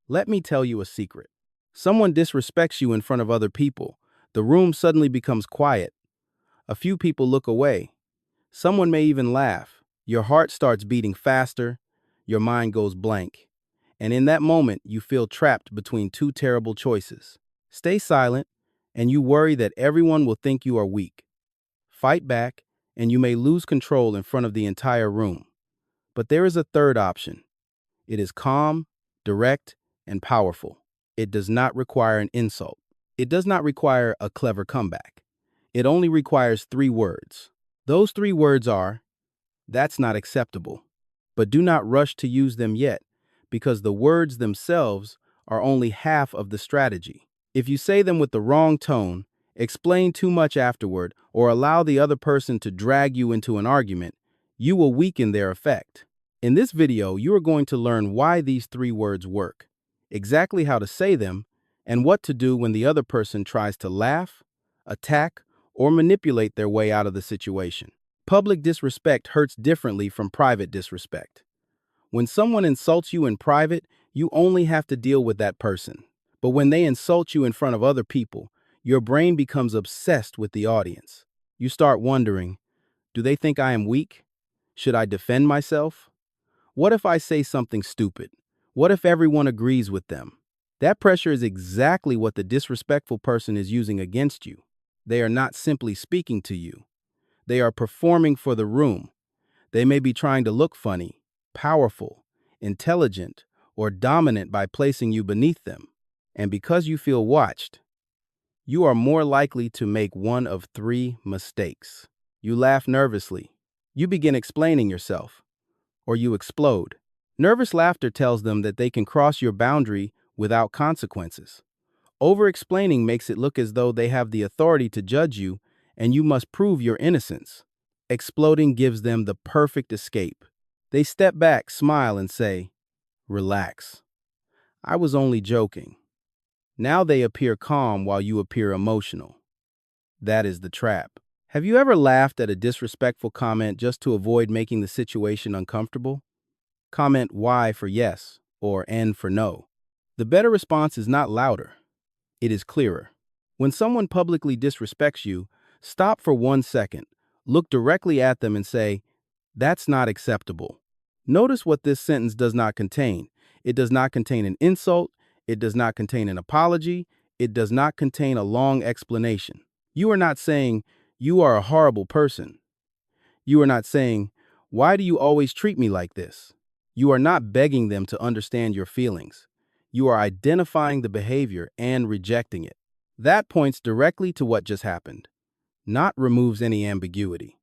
Let me tell you a secret. Someone disrespects you in front of other people. The room suddenly becomes quiet. A few people look away. Someone may even laugh. Your heart starts beating faster. Your mind goes blank. And in that moment, you feel trapped between two terrible choices. Stay silent, and you worry that everyone will think you are weak. Fight back, and you may lose control in front of the entire room. But there is a third option. It is calm, direct, and powerful. It does not require an insult. It does not require a clever comeback. It only requires 3 words. Those 3 words are, "That's not acceptable." But do not rush to use them yet, because the words themselves are only half of the strategy. If you say them with the wrong tone, explain too much afterward, or allow the other person to drag you into an argument, you will weaken their effect. In this video, you are going to learn why these 3 words work, exactly how to say them, and what to do when the other person tries to laugh, attack, or manipulate their way out of the situation. Public disrespect hurts differently from private disrespect. When someone insults you in private, you only have to deal with that person. But when they insult you in front of other people, your brain becomes obsessed with the audience. You start wondering, do they think I am weak? Should I defend myself? What if I say something stupid? What if everyone agrees with them? That pressure is exactly what the disrespectful person is using against you. They are not simply speaking to you. They are performing for the room. They may be trying to look funny, powerful, intelligent, or dominant by placing you beneath them. And because you feel watched, you are more likely to make one of 3 mistakes. You laugh nervously. You begin explaining yourself. Or you explode. Nervous laughter tells them that they can cross your boundary without consequences. Over-explaining makes it look as though they have the authority to judge you, and you must prove your innocence. Exploding gives them the perfect escape. They step back, smile, and say, "Relax. I was only joking." Now they appear calm while you appear emotional. That is the trap. Have you ever laughed at a disrespectful comment just to avoid making the situation uncomfortable? Comment Y for yes or N for no. The better response is not louder. It is clearer. When someone publicly disrespects you, stop for 1 second, look directly at them and say, "That's not acceptable." Notice what this sentence does not contain. It does not contain an insult. It does not contain an apology. It does not contain a long explanation. You are not saying, "You are a horrible person." You are not saying, "Why do you always treat me like this?" You are not begging them to understand your feelings. You are identifying the behavior and rejecting it. That points directly to what just happened, not removes any ambiguity.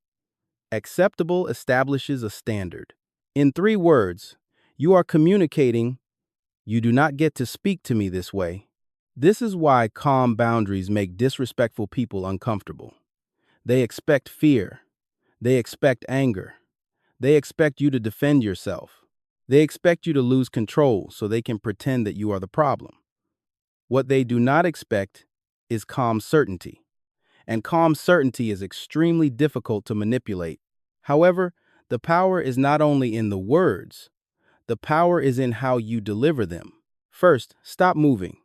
Acceptable establishes a standard. In 3 words, you are communicating, "You do not get to speak to me this way." This is why calm boundaries make disrespectful people uncomfortable. They expect fear. They expect anger. They expect you to defend yourself. They expect you to lose control so they can pretend that you are the problem. What they do not expect is calm certainty. And calm certainty is extremely difficult to manipulate. However, the power is not only in the words, the power is in how you deliver them. First, stop moving.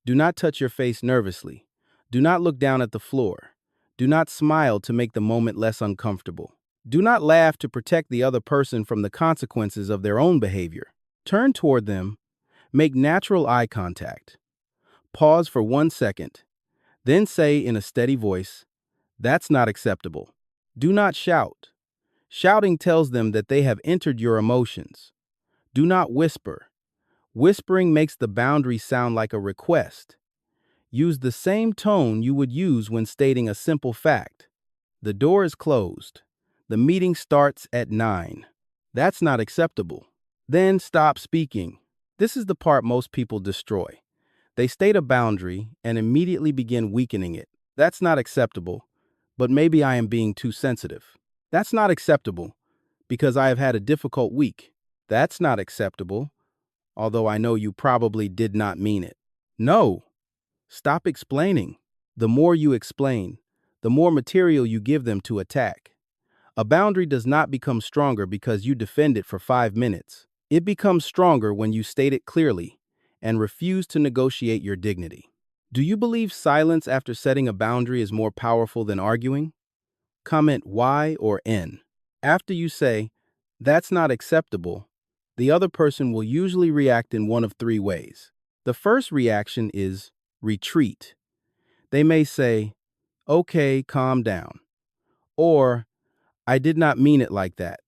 Do not touch your face nervously. Do not look down at the floor. Do not smile to make the moment less uncomfortable. Do not laugh to protect the other person from the consequences of their own behavior. Turn toward them. Make natural eye contact. Pause for 1 second. Then say in a steady voice, "That's not acceptable." Do not shout. Shouting tells them that they have entered your emotions. Do not whisper. Whispering makes the boundary sound like a request. Use the same tone you would use when stating a simple fact. "The door is closed. The meeting starts at 9. That's not acceptable." Then stop speaking. This is the part most people destroy. They state a boundary and immediately begin weakening it. "That's not acceptable, but maybe I am being too sensitive." "That's not acceptable because I have had a difficult week." "That's not acceptable, although I know you probably did not mean it." No, stop explaining. The more you explain, the more material you give them to attack. A boundary does not become stronger because you defend it for 5 minutes. It becomes stronger when you state it clearly and refuse to negotiate your dignity. Do you believe silence after setting a boundary is more powerful than arguing? Comment Y or N. After you say, "That's not acceptable," the other person will usually react in one of three ways. The first reaction is retreat. They may say, "Okay, calm down," or "I did not mean it like that,"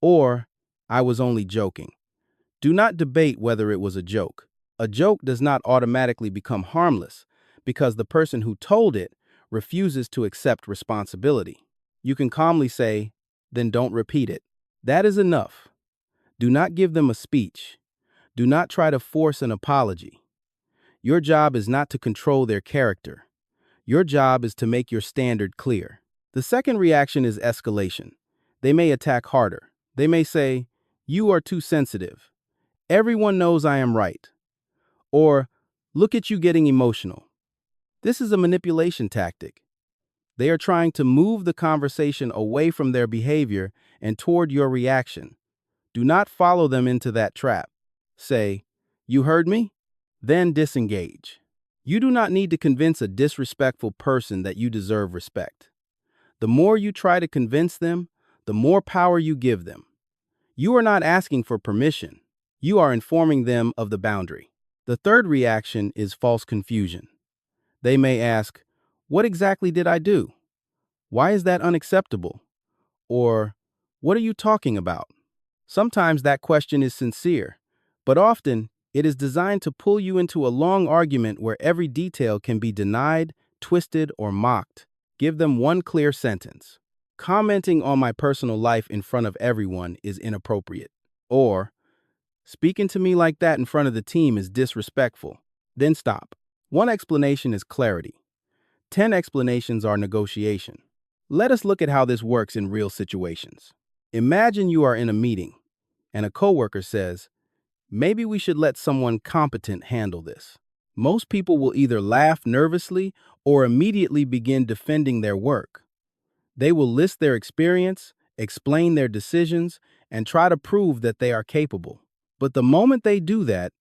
or "I was only joking." Do not debate whether it was a joke. A joke does not automatically become harmless because the person who told it refuses to accept responsibility. You can calmly say, "Then don't repeat it." That is enough. Do not give them a speech. Do not try to force an apology. Your job is not to control their character. Your job is to make your standard clear. The second reaction is escalation. They may attack harder. They may say, "You are too sensitive. Everyone knows I am right." Or, "Look at you getting emotional." This is a manipulation tactic. They are trying to move the conversation away from their behavior and toward your reaction. Do not follow them into that trap. Say, "You heard me?" Then disengage. You do not need to convince a disrespectful person that you deserve respect. The more you try to convince them, the more power you give them. You are not asking for permission. You are informing them of the boundary. The third reaction is false confusion. They may ask, "What exactly did I do? Why is that unacceptable?" Or, "What are you talking about?" Sometimes that question is sincere, but often it is designed to pull you into a long argument where every detail can be denied, twisted, or mocked. Give them one clear sentence. "Commenting on my personal life in front of everyone is inappropriate." Or, "Speaking to me like that in front of the team is disrespectful." Then stop. One explanation is clarity. 10 explanations are negotiation. Let us look at how this works in real situations. Imagine you are in a meeting and a coworker says, "Maybe we should let someone competent handle this." Most people will either laugh nervously or immediately begin defending their work. They will list their experience, explain their decisions, and try to prove that they are capable. But the moment they do that,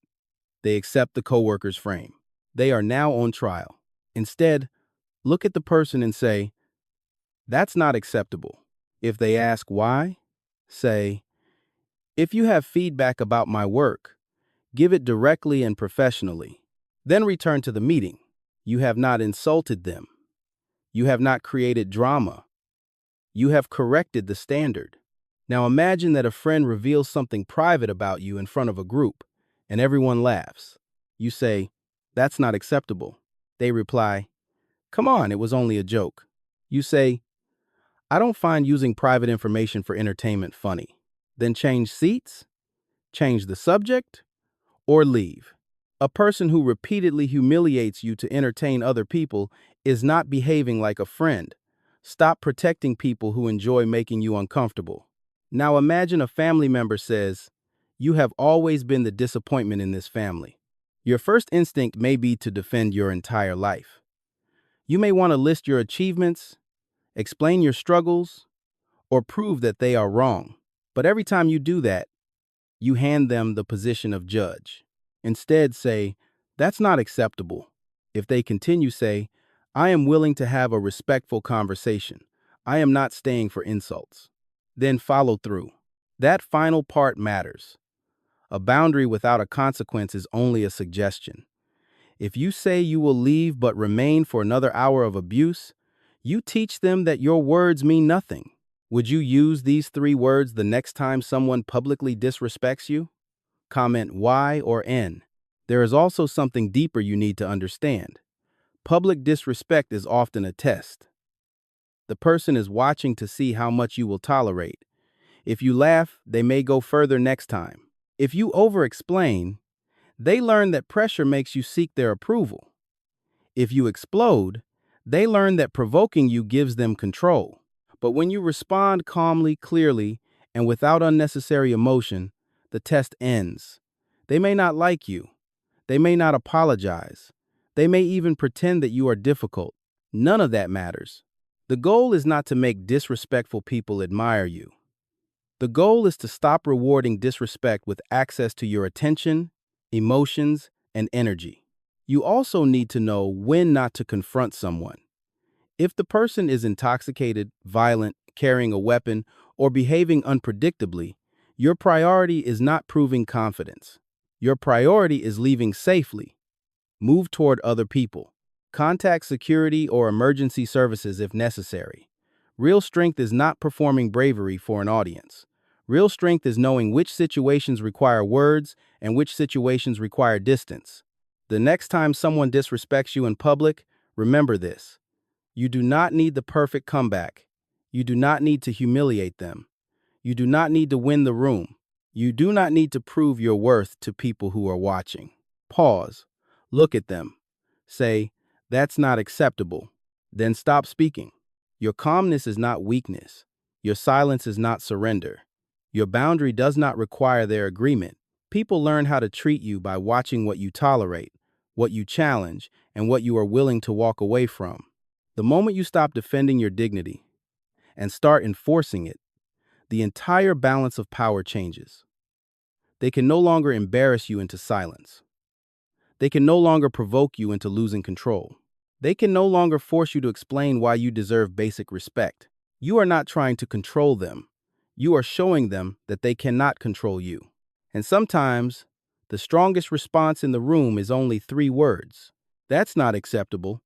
they accept the coworker's frame. They are now on trial. Instead, look at the person and say, "That's not acceptable." If they ask why, say, "If you have feedback about my work, give it directly and professionally." Then return to the meeting. You have not insulted them. You have not created drama. You have corrected the standard. Now imagine that a friend reveals something private about you in front of a group, and everyone laughs. You say, "That's not acceptable." They reply, "Come on, it was only a joke." You say, "I don't find using private information for entertainment funny." Then change seats, change the subject, or leave. A person who repeatedly humiliates you to entertain other people is not behaving like a friend. Stop protecting people who enjoy making you uncomfortable. Now imagine a family member says, "You have always been the disappointment in this family." Your first instinct may be to defend your entire life. You may want to list your achievements, explain your struggles, or prove that they are wrong. But every time you do that, you hand them the position of judge. Instead, say, "That's not acceptable." If they continue, say, "I am willing to have a respectful conversation. I am not staying for insults." Then follow through. That final part matters. A boundary without a consequence is only a suggestion. If you say you will leave but remain for another hour of abuse, you teach them that your words mean nothing. Would you use these 3 words the next time someone publicly disrespects you? Comment Y or N. There is also something deeper you need to understand. Public disrespect is often a test. The person is watching to see how much you will tolerate. If you laugh, they may go further next time. If you over-explain, they learn that pressure makes you seek their approval. If you explode, they learn that provoking you gives them control. But when you respond calmly, clearly, and without unnecessary emotion, the test ends. They may not like you. They may not apologize. They may even pretend that you are difficult. None of that matters. The goal is not to make disrespectful people admire you. The goal is to stop rewarding disrespect with access to your attention, emotions, and energy. You also need to know when not to confront someone. If the person is intoxicated, violent, carrying a weapon, or behaving unpredictably, your priority is not proving confidence. Your priority is leaving safely. Move toward other people. Contact security or emergency services if necessary. Real strength is not performing bravery for an audience. Real strength is knowing which situations require words and which situations require distance. The next time someone disrespects you in public, remember this. You do not need the perfect comeback. You do not need to humiliate them. You do not need to win the room. You do not need to prove your worth to people who are watching. Pause. Look at them. Say, "That's not acceptable." Then stop speaking. Your calmness is not weakness. Your silence is not surrender. Your boundary does not require their agreement. People learn how to treat you by watching what you tolerate, what you challenge, and what you are willing to walk away from. The moment you stop defending your dignity and start enforcing it, the entire balance of power changes. They can no longer embarrass you into silence. They can no longer provoke you into losing control. They can no longer force you to explain why you deserve basic respect. You are not trying to control them. You are showing them that they cannot control you. And sometimes, the strongest response in the room is only 3 words. That's not acceptable.